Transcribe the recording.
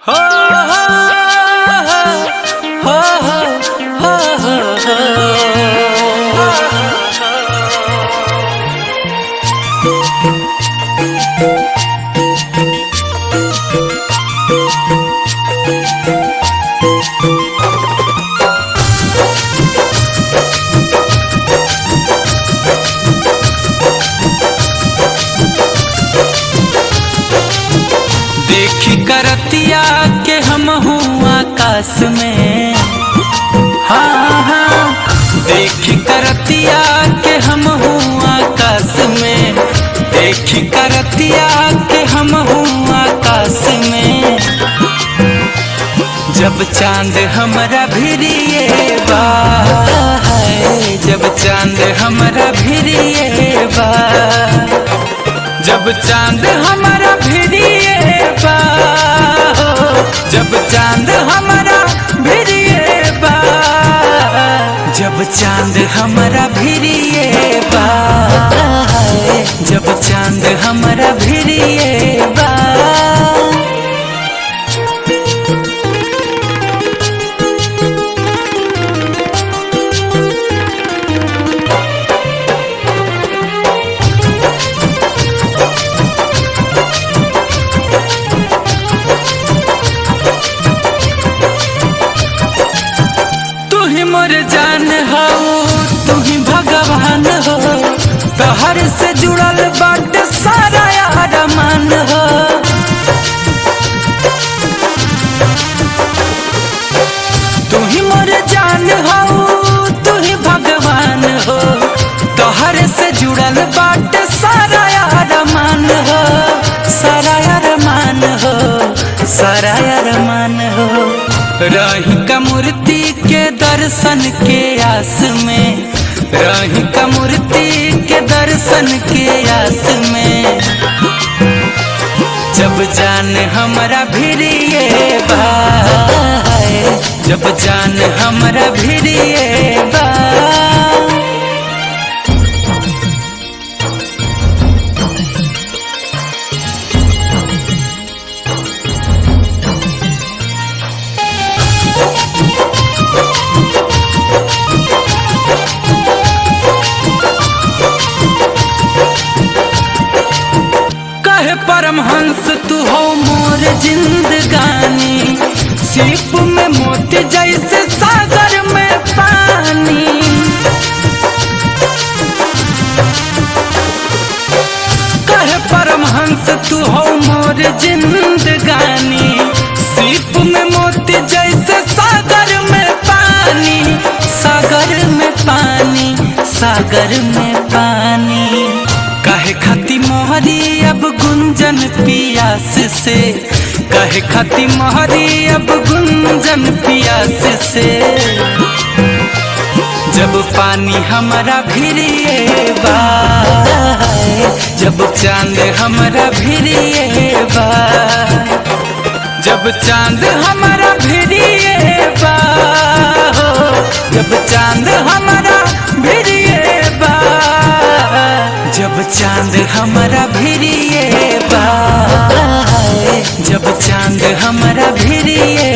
हो हो हो देखी करतिया के हम हूँ आकाश में। हाँ हाँ देखी करतिया के हम हूँ आकाश में। देखी करतिया के हम हूँ आकाश में। जब चांद हमरा भिरिए बा, जब चांद हमरा भिरिए बा, जब चांद हमरा भिरिए बा, जब चांद हमरा भिरिए बा, जब चांद हमरा भिरिए बा, जब चांद हमरा भिरिए बा। मोर जान हो तू ही भगवान हो, तोहर से जुड़ल बाटे सारा अरमान हो। तू ही मोर जान हो तू ही भगवान हो, तोहर से जुड़ल बाटे सारा अरमान हो, सारा अरमान हो, सारा अरमान हो। रही का मूर्ति के दर्शन के आस में, रही का मूर्ति के दर्शन के आस में। जब जान हमरा भिरिए बा, जब जान हमरा भिरिए बा। परमहंस तू हो मोर जिंदगानी, सीप में मोती जैसे सागर में पानी। कहे परमहंस तू हो मोर जिंदगानी, सीप में मोती जैसे सागर में पानी, सागर में पानी, सागर में पानी। कहे खाती मोहरी अब गुंजन पियास से, कहे खाती मोहरी अब गुंजन पियास से। जब पानी हमरा भिरिए बा, जब चांद हमरा भिरिए बा, जब चांद हमरा भिरिए बा, जब चांद हमरा भिरिए बा, जब चांद हमरा भिरिए बा, जब चांद हमरा भिरिए